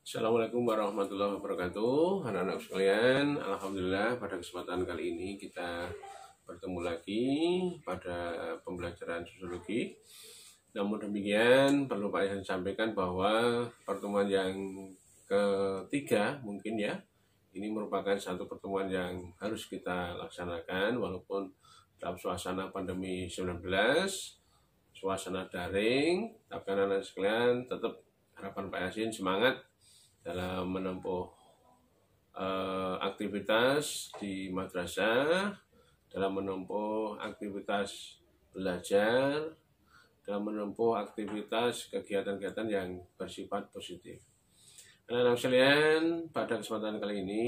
Assalamualaikum warahmatullahi wabarakatuh, anak-anak sekalian. Alhamdulillah pada kesempatan kali ini kita bertemu lagi pada pembelajaran sosiologi. Namun demikian perlu Pak Yasin sampaikan bahwa pertemuan yang ketiga mungkin ya, ini merupakan satu pertemuan yang harus kita laksanakan walaupun dalam suasana pandemi 19, suasana daring. Tapi anak-anak sekalian tetap harapan Pak Yasin semangat dalam menempuh aktivitas di madrasah, dalam menempuh aktivitas belajar, dalam menempuh aktivitas kegiatan-kegiatan yang bersifat positif. Anak-anak sekalian, pada kesempatan kali ini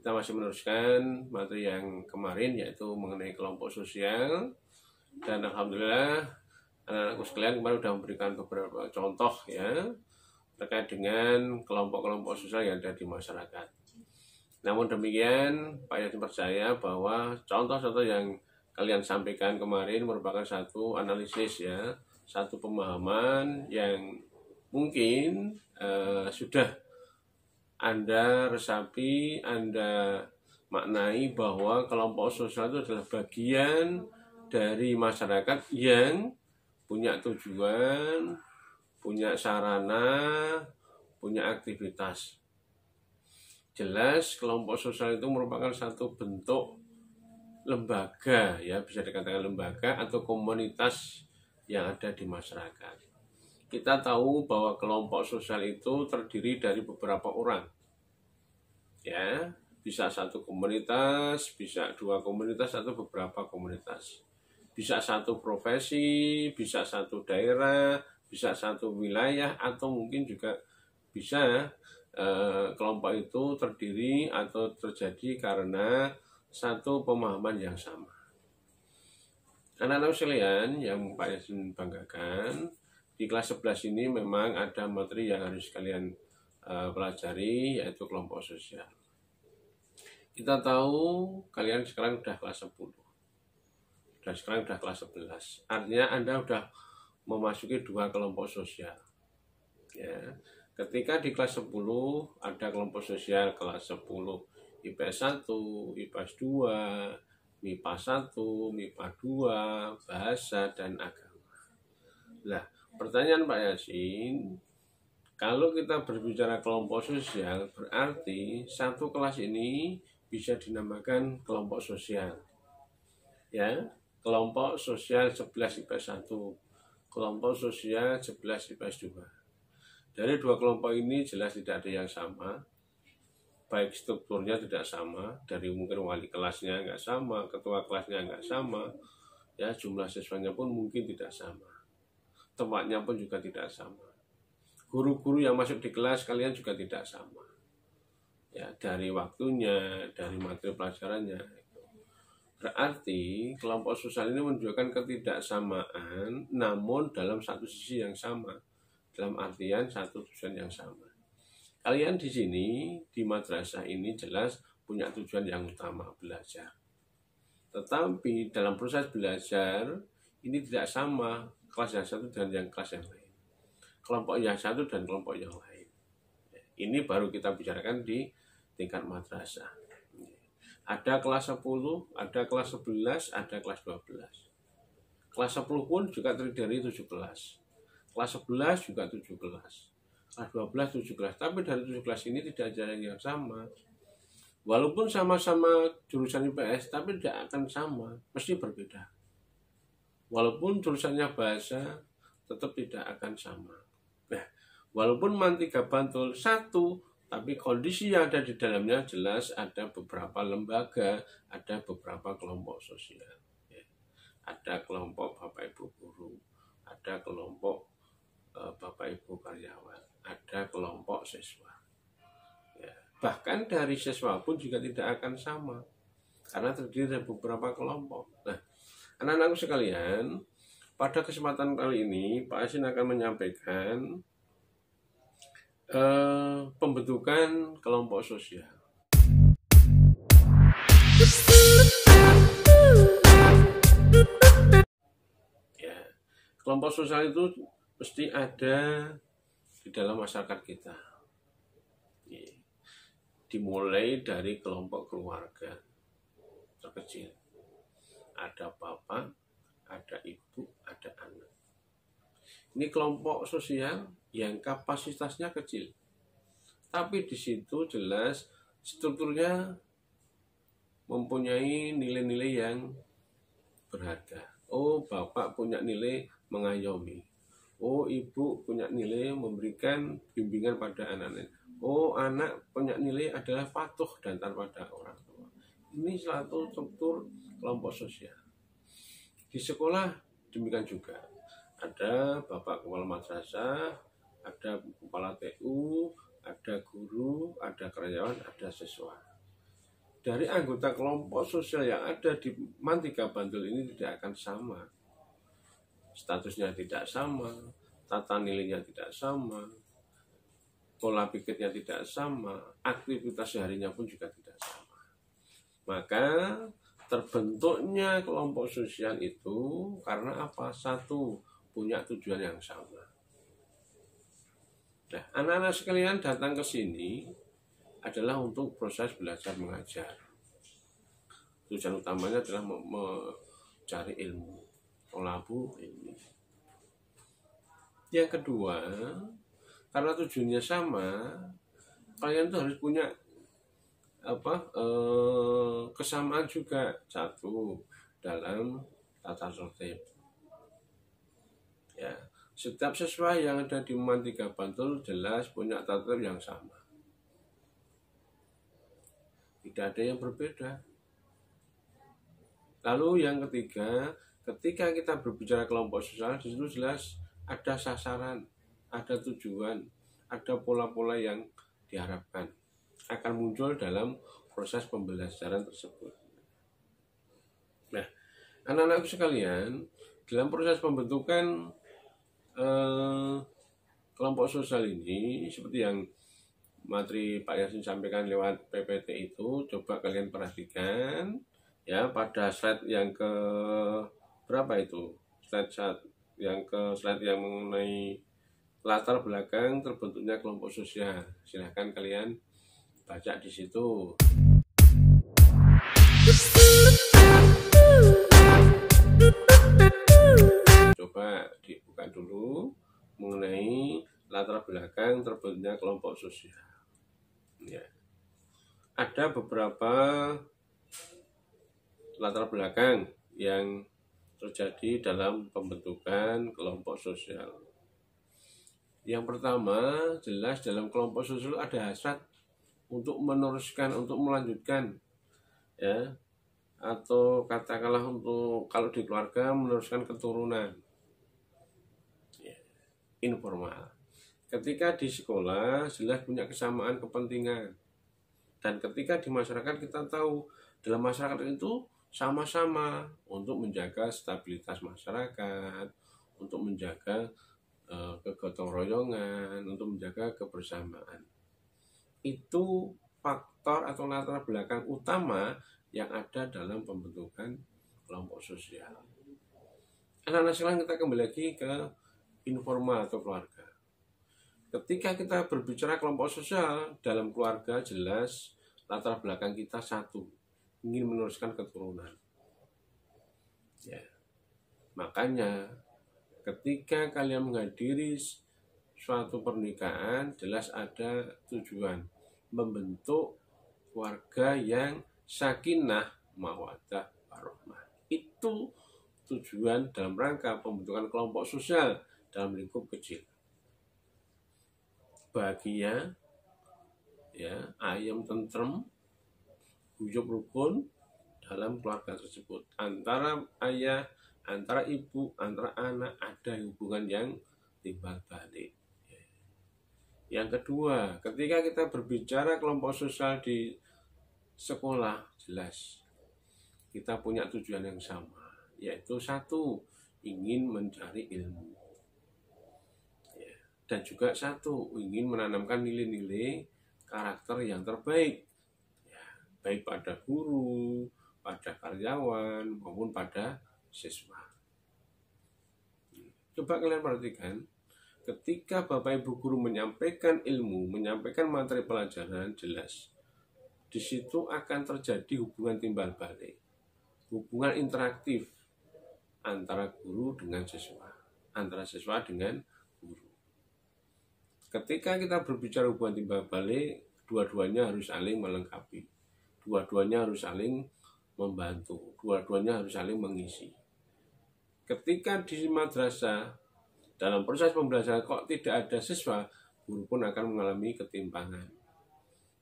kita masih meneruskan materi yang kemarin, yaitu mengenai kelompok sosial. Dan alhamdulillah anak-anakku sekalian kemarin sudah memberikan beberapa contoh ya terkait dengan kelompok-kelompok sosial yang ada di masyarakat. Namun demikian, Pak Yasin percaya bahwa contoh-contoh yang kalian sampaikan kemarin merupakan satu analisis ya, satu pemahaman yang mungkin sudah Anda resapi, Anda maknai bahwa kelompok sosial itu adalah bagian dari masyarakat yang punya tujuan, punya sarana, punya aktivitas. Jelas kelompok sosial itu merupakan satu bentuk lembaga ya, bisa dikatakan lembaga atau komunitas yang ada di masyarakat. Kita tahu bahwa kelompok sosial itu terdiri dari beberapa orang. Ya, bisa satu komunitas, bisa dua komunitas atau beberapa komunitas. Bisa satu profesi, bisa satu daerah, bisa satu wilayah, atau mungkin juga bisa kelompok itu terdiri atau terjadi karena satu pemahaman yang sama. Anak-anak sekalian yang Pak Yasin banggakan, di kelas 11 ini memang ada materi yang harus kalian pelajari, yaitu kelompok sosial. Kita tahu kalian sekarang sudah kelas 10, dan sekarang sudah kelas 11. Artinya Anda sudah memasuki dua kelompok sosial. Ya. Ketika di kelas 10 ada kelompok sosial kelas 10 IPS 1, IPS 2, MIPA 1, MIPA 2, bahasa dan agama. Nah, pertanyaan Pak Yasin, kalau kita berbicara kelompok sosial berarti satu kelas ini bisa dinamakan kelompok sosial. Ya, kelompok sosial 11 IPS 1, kelompok sosial 11 IPS 2. Dari dua kelompok ini jelas tidak ada yang sama, baik strukturnya tidak sama, dari mungkin wali kelasnya nggak sama, ketua kelasnya nggak sama, ya jumlah siswanya pun mungkin tidak sama, tempatnya pun juga tidak sama, guru-guru yang masuk di kelas kalian juga tidak sama, ya dari waktunya, dari materi pelajarannya. Berarti kelompok sosial ini menunjukkan ketidaksamaan namun dalam satu sisi yang sama, dalam artian satu tujuan yang sama. Kalian di sini di madrasah ini jelas punya tujuan yang utama, belajar. Tetapi dalam proses belajar ini tidak sama kelas yang satu dan yang kelas yang lain, kelompok yang satu dan kelompok yang lain. Ini baru kita bicarakan di tingkat madrasah. Ada kelas 10, ada kelas 11, ada kelas 12. Kelas 10 pun juga terdiri dari 17. Kelas 11 juga 17. Kelas 12, 17. Tapi dari 17 ini tidak ada yang sama. Walaupun sama-sama jurusan IPS, tapi tidak akan sama. Mesti berbeda. Walaupun jurusannya bahasa, tetap tidak akan sama. Nah, walaupun mantiga bantul satu, tapi kondisi yang ada di dalamnya jelas ada beberapa lembaga, ada beberapa kelompok sosial. Ya. Ada kelompok Bapak Ibu guru, ada kelompok Bapak Ibu karyawan, ada kelompok siswa. Ya. Bahkan dari siswa pun juga tidak akan sama, karena terdiri dari beberapa kelompok. Nah, anak-anakku sekalian, pada kesempatan kali ini Pak Yasin akan menyampaikan pembentukan kelompok sosial. Ya, Kelompok sosial itu mesti ada di dalam masyarakat kita. Dimulai dari kelompok keluarga terkecil. Ada bapak, ada ibu, ada anak. Ini kelompok sosial yang kapasitasnya kecil. Tapi di situ jelas strukturnya mempunyai nilai-nilai yang berharga. Oh, bapak punya nilai mengayomi. Oh, ibu punya nilai memberikan bimbingan pada anak-anak. Oh, anak punya nilai adalah patuh dan taat pada orang tua. Ini satu struktur kelompok sosial. Di sekolah demikian juga. Ada bapak kepala madrasah, ada kepala TU, ada guru, ada karyawan, ada siswa. Dari anggota kelompok sosial yang ada di Mantika Bantul ini tidak akan sama. Statusnya tidak sama, tata nilainya tidak sama, pola pikirnya tidak sama, aktivitas seharinya pun juga tidak sama. Maka terbentuknya kelompok sosial itu karena apa? Satu, punya tujuan yang sama. Nah, anak-anak sekalian datang ke sini adalah untuk proses belajar mengajar. Tujuan utamanya adalah mencari ilmu, tolabu ilmi. Yang kedua, karena tujuannya sama, kalian tuh harus punya kesamaan juga. Satu, dalam tata tertib. Ya, setiap siswa yang ada di Mantika Bantul jelas punya tata tertib yang sama. Tidak ada yang berbeda. Lalu yang ketiga, ketika kita berbicara kelompok sosial, di situ jelas ada sasaran, ada tujuan, ada pola-pola yang diharapkan akan muncul dalam proses pembelajaran tersebut. Nah, anak-anakku sekalian, dalam proses pembentukan kelompok sosial ini, seperti yang materi Pak Yasin sampaikan lewat PPT itu, coba kalian perhatikan ya pada slide yang ke berapa itu? Slide yang mengenai latar belakang terbentuknya kelompok sosial. Silahkan kalian baca di situ. Coba dibuka dulu mengenai latar belakang terbentuknya kelompok sosial. Ya. Ada beberapa latar belakang yang terjadi dalam pembentukan kelompok sosial. Yang pertama, jelas dalam kelompok sosial ada hasrat untuk meneruskan, untuk melanjutkan, ya, atau katakanlah untuk kalau di keluarga meneruskan keturunan, ya, informal. Ketika di sekolah jelas punya kesamaan kepentingan, dan ketika di masyarakat kita tahu dalam masyarakat itu sama-sama untuk menjaga stabilitas masyarakat, untuk menjaga kegotong royongan, untuk menjaga kebersamaan. Itu faktor atau latar belakang utama yang ada dalam pembentukan kelompok sosial. Anak-anak sekalian, kita kembali lagi ke informal atau keluarga. Ketika kita berbicara kelompok sosial dalam keluarga, jelas latar belakang kita satu, ingin meneruskan keturunan. Ya. Makanya ketika kalian menghadiri suatu pernikahan, jelas ada tujuan membentuk keluarga yang sakinah, mawaddah, warahmah. Itu tujuan dalam rangka pembentukan kelompok sosial dalam lingkup kecil. Bahagia, ya, ayam tentrem, guyub rukun dalam keluarga tersebut. Antara ayah, antara ibu, antara anak ada hubungan yang timbal balik. Yang kedua, ketika kita berbicara kelompok sosial di sekolah, jelas kita punya tujuan yang sama, yaitu satu, ingin mencari ilmu, ya, dan juga satu, ingin menanamkan nilai-nilai karakter yang terbaik, ya, baik pada guru, pada karyawan, maupun pada siswa. Coba kalian perhatikan, ketika Bapak Ibu guru menyampaikan ilmu, menyampaikan materi pelajaran, jelas di situ akan terjadi hubungan timbal balik, hubungan interaktif antara guru dengan siswa, antara siswa dengan guru. Ketika kita berbicara hubungan timbal balik, dua-duanya harus saling melengkapi, dua-duanya harus saling membantu, dua-duanya harus saling mengisi. Ketika di madrasah dalam proses pembelajaran kok tidak ada siswa, guru pun akan mengalami ketimpangan.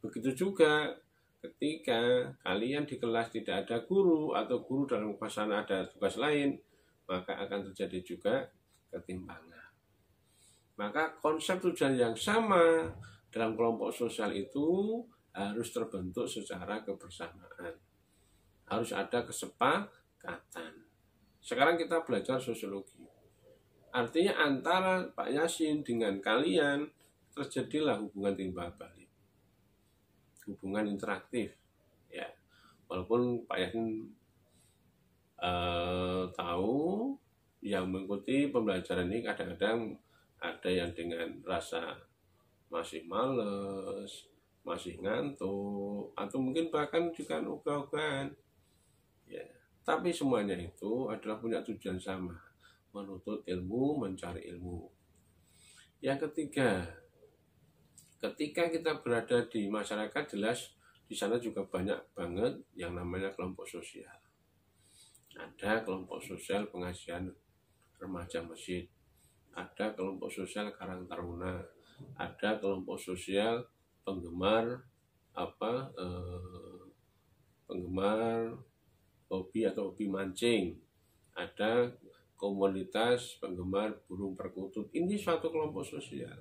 Begitu juga ketika kalian di kelas tidak ada guru atau guru dalam kelas ada tugas lain, maka akan terjadi juga ketimpangan. Maka konsep tujuan yang sama dalam kelompok sosial itu harus terbentuk secara kebersamaan. Harus ada kesepakatan. Sekarang kita belajar sosiologi. Artinya antara Pak Yasin dengan kalian terjadilah hubungan timbal balik, hubungan interaktif. Ya, walaupun Pak Yasin tahu yang mengikuti pembelajaran ini kadang-kadang ada yang dengan rasa masih males, masih ngantuk, atau mungkin bahkan juga ogah-ogahan. Ya. Tapi semuanya itu adalah punya tujuan sama, menuntut ilmu, mencari ilmu. Yang ketiga, ketika kita berada di masyarakat, jelas di sana juga banyak banget yang namanya kelompok sosial. Ada kelompok sosial pengajian remaja masjid, ada kelompok sosial Karang Taruna, ada kelompok sosial penggemar penggemar hobi atau hobi mancing, ada komunitas penggemar burung perkutut. Ini suatu kelompok sosial,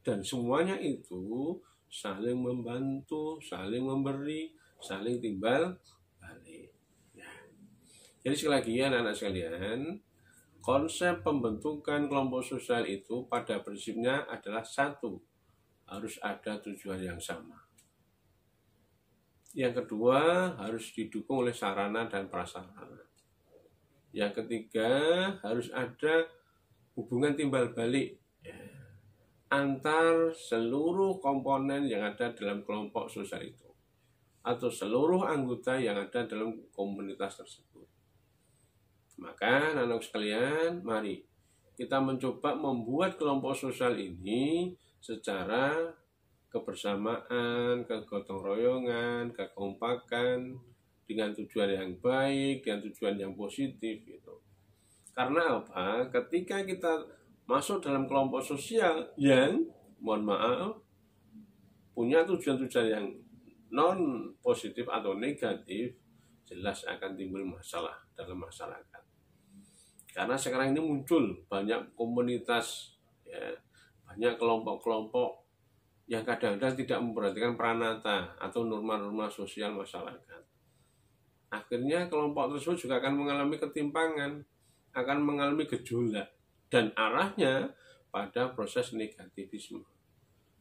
dan semuanya itu saling membantu, saling memberi, saling timbal balik. Ya. Jadi sekali lagi anak-anak sekalian, konsep pembentukan kelompok sosial itu pada prinsipnya adalah satu, harus ada tujuan yang sama. Yang kedua, harus didukung oleh sarana dan prasarana. Yang ketiga, harus ada hubungan timbal balik antar seluruh komponen yang ada dalam kelompok sosial itu, atau seluruh anggota yang ada dalam komunitas tersebut. Maka anak-anak sekalian, mari kita mencoba membuat kelompok sosial ini secara kebersamaan, kegotong royongan, kekompakan, dengan tujuan yang baik, dengan tujuan yang positif gitu. Karena apa? Ketika kita masuk dalam kelompok sosial yang, mohon maaf, punya tujuan-tujuan yang non positif atau negatif, jelas akan timbul masalah dalam masyarakat. Karena sekarang ini muncul banyak komunitas, ya, banyak kelompok-kelompok yang kadang-kadang tidak memperhatikan pranata atau norma-norma sosial masyarakat. Akhirnya kelompok tersebut juga akan mengalami ketimpangan, akan mengalami gejolak, dan arahnya pada proses negativisme,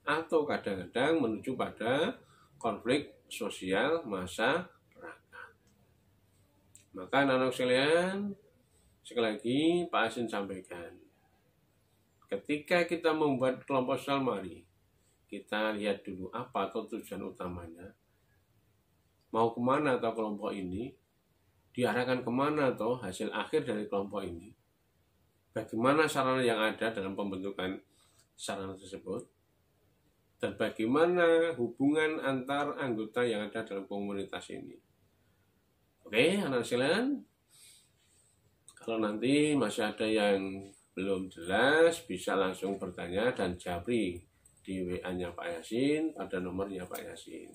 atau kadang-kadang menuju pada konflik sosial masyarakat. Maka anak-anak sekalian, sekali lagi Pak Yasin sampaikan, ketika kita membuat kelompok sosial, mari kita lihat dulu apa atau tujuan utamanya, mau kemana atau kelompok ini, diarahkan kemana atau hasil akhir dari kelompok ini, bagaimana sarana yang ada dalam pembentukan sarana tersebut, dan bagaimana hubungan antar anggota yang ada dalam komunitas ini. Oke, anak sekalian, kalau nanti masih ada yang belum jelas, bisa langsung bertanya dan japri di WA-nya Pak Yasin, pada nomornya Pak Yasin.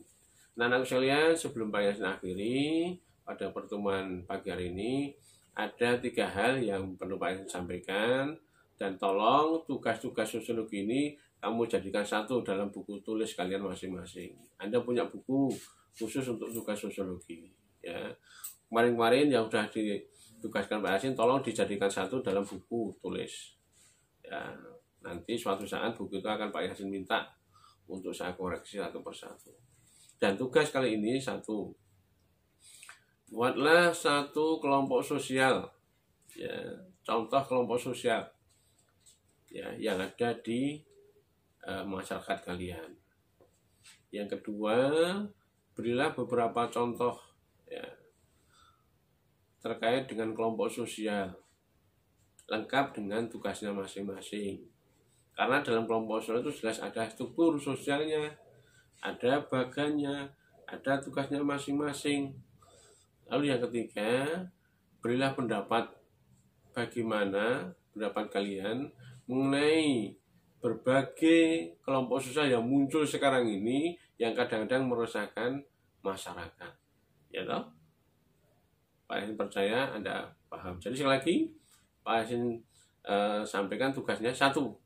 Nah, anak sekalian, sebelum Pak Yasin akhiri pada pertemuan pagi hari ini, ada 3 hal yang perlu Pak Yasin sampaikan, dan tolong tugas-tugas sosiologi ini kamu jadikan satu dalam buku tulis kalian masing-masing. Anda punya buku khusus untuk tugas sosiologi, ya. Kemarin-kemarin yang sudah ditugaskan Pak Yasin, tolong dijadikan satu dalam buku tulis, ya. Nanti suatu saat buku itu akan Pak Yasin minta untuk saya koreksi satu persatu. Dan tugas kali ini satu, buatlah satu kelompok sosial, ya. contoh kelompok sosial ya yang ada di masyarakat kalian. Yang kedua, berilah beberapa contoh ya terkait dengan kelompok sosial lengkap dengan tugasnya masing-masing. Karena dalam kelompok sosial itu jelas ada struktur sosialnya, ada bagannya, ada tugasnya masing-masing. Lalu yang ketiga, berilah pendapat bagaimana pendapat kalian mengenai berbagai kelompok sosial yang muncul sekarang ini yang kadang-kadang meresahkan masyarakat. Ya toh? Pak Yasin percaya Anda paham. Jadi sekali lagi Pak Yasin sampaikan tugasnya satu,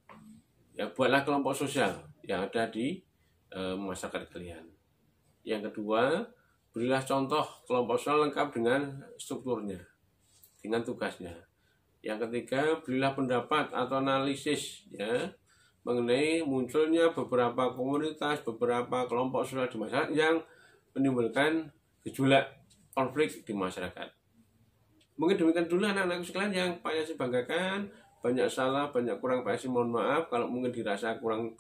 ya buatlah kelompok sosial yang ada di masyarakat kalian. Yang kedua, berilah contoh kelompok sosial lengkap dengan strukturnya, dengan tugasnya. Yang ketiga, berilah pendapat atau analisis ya mengenai munculnya beberapa komunitas, beberapa kelompok sosial di masyarakat yang menimbulkan gejolak konflik di masyarakat. Mungkin demikian dulu anak-anakku sekalian yang Pak Yasin banggakan. Banyak salah, banyak kurang, Pak Yasin mohon maaf kalau mungkin dirasa kurang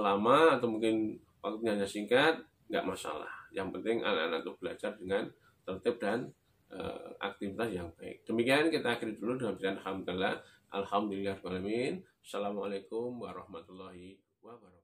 lama atau mungkin waktunya hanya singkat, nggak masalah. Yang penting anak-anak itu belajar dengan tertib dan aktivitas yang baik. Demikian kita akhiri dulu dengan bacaan alhamdulillah. Alhamdulillahirrahmanirrahim. Assalamualaikum warahmatullahi wabarakatuh.